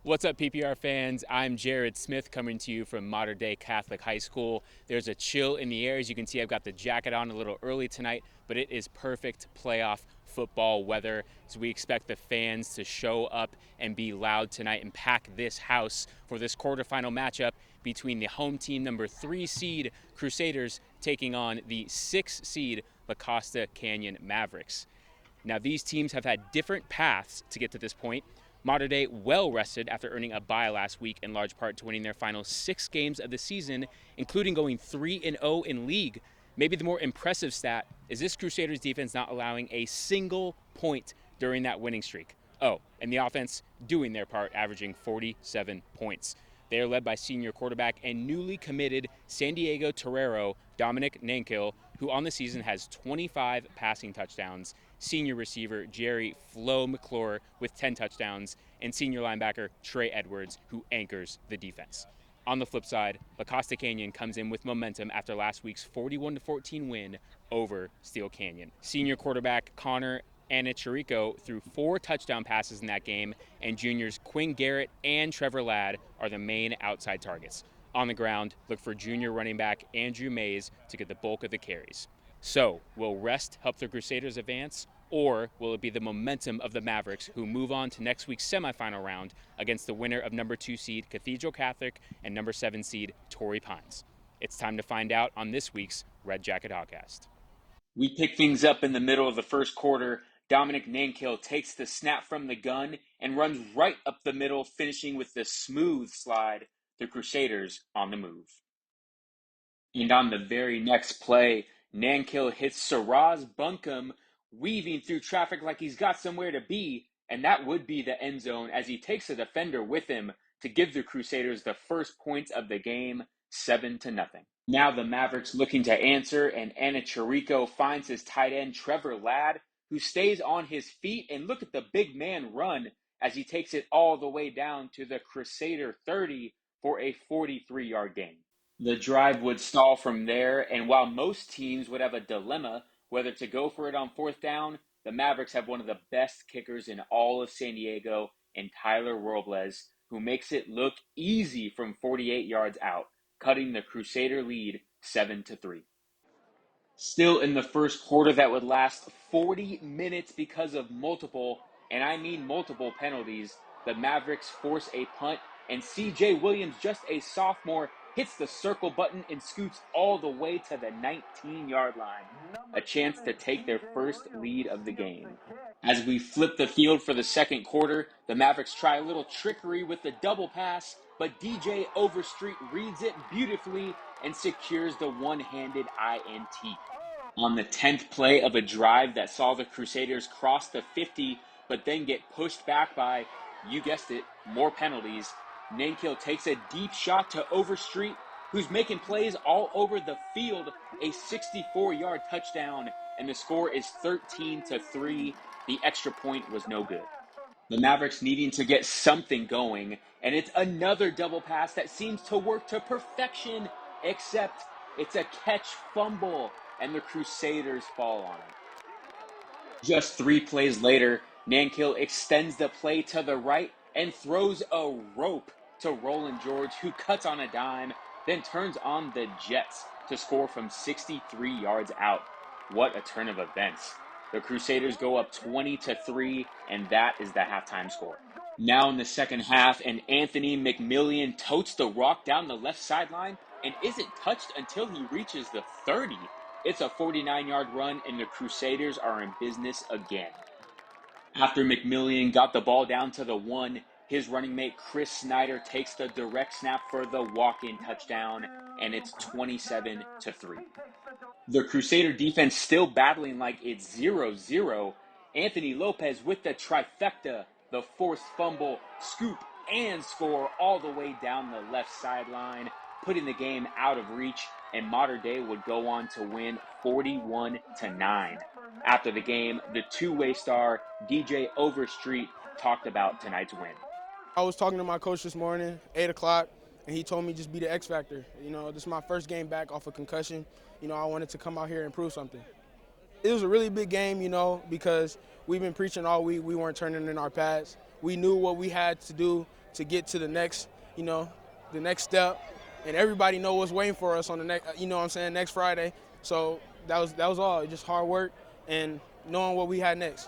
What's up, PPR fans? I'm Jared Smith coming to you from Modern Day Catholic High School. There's a chill in the air. As you can see, I've got the jacket on a little early tonight, but it is perfect playoff football weather. So we expect the fans to show up and be loud tonight and pack this house for this quarterfinal matchup between the home team number 3 seed Crusaders taking on the 6 seed La Costa Canyon Mavericks. Now, these teams have had different paths to get to this point. Mater Dei well rested after earning a bye last week, in large part to winning their final 6 games of the season, including going 3-0 in league. Maybe the more impressive stat is this Crusaders defense not allowing a single point during that winning streak. Oh, and the offense doing their part, averaging 47 points. They are led by senior quarterback and newly committed San Diego Torero Dominic Nankill, who on the season has 25 passing touchdowns, senior receiver Jerry Flo McClure with 10 touchdowns, and senior linebacker Trey Edwards, who anchors the defense. On the flip side, La Costa Canyon comes in with momentum after last week's 41-14 win over Steel Canyon. Senior quarterback Connor Anichirico threw 4 touchdown passes in that game, and juniors Quinn Garrett and Trevor Ladd are the main outside targets. On the ground, look for junior running back Andrew Mays to get the bulk of the carries. So, will rest help the Crusaders advance, or will it be the momentum of the Mavericks who move on to next week's semifinal round against the winner of number 2 seed Cathedral Catholic and number 7 seed Torrey Pines? It's time to find out on this week's Red Jacket Hogcast. We pick things up in the middle of the first quarter. Dominic Nankill takes the snap from the gun and runs right up the middle, finishing with the smooth slide. The Crusaders on the move. And on the very next play, Nankill hits Saraz Bunkum, weaving through traffic like he's got somewhere to be, and that would be the end zone as he takes a defender with him to give the Crusaders the first points of the game, 7-0. Now the Mavericks looking to answer, and Anichirico finds his tight end Trevor Ladd, who stays on his feet, and look at the big man run as he takes it all the way down to the Crusader 30 for a 43-yard gain. The drive would stall from there, and while most teams would have a dilemma whether to go for it on 4th down, the Mavericks have one of the best kickers in all of San Diego in Tyler Robles, who makes it look easy from 48 yards out, cutting the Crusader lead 7-3. Still in the first quarter that would last 40 minutes because of multiple, and I mean multiple penalties, the Mavericks force a punt, and CJ Williams, just a sophomore, hits the circle button and scoots all the way to the 19-yard line, a chance to take their first lead of the game. As we flip the field for the second quarter, the Mavericks try a little trickery with the double pass, but DJ Overstreet reads it beautifully and secures the one-handed INT. On the 10th play of a drive that saw the Crusaders cross the 50, but then get pushed back by, you guessed it, more penalties, Nankill takes a deep shot to Overstreet, who's making plays all over the field, a 64-yard touchdown, and the score is 13-3. The extra point was no good. The Mavericks needing to get something going, and it's another double pass that seems to work to perfection, except it's a catch fumble, and the Crusaders fall on it. Just 3 plays later, Nankill extends the play to the right and throws a rope to Roland George, who cuts on a dime, then turns on the Jets to score from 63 yards out. What a turn of events. The Crusaders go up 20-3, and that is the halftime score. Now in the second half, and Anthony McMillian totes the rock down the left sideline and isn't touched until he reaches the 30. It's a 49-yard run, and the Crusaders are in business again. After McMillian got the ball down to the 1, his running mate Chris Snyder takes the direct snap for the walk-in touchdown, and it's 27-3. The Crusader defense still battling like it's 0-0. Anthony Lopez with the trifecta, the forced fumble, scoop, and score all the way down the left sideline, putting the game out of reach, and Mater Dei would go on to win 41-9. After the game, the two-way star DJ Overstreet talked about tonight's win. I was talking to my coach this morning, 8 o'clock, and he told me just be the X factor. You know, this is my first game back off a concussion. You know, I wanted to come out here and prove something. It was a really big game, you know, because we've been preaching all week. We weren't turning in our pads. We knew what we had to do to get to the next, the next step. And everybody know what's waiting for us on the next, next Friday. So that was all. Just hard work and knowing what we had next.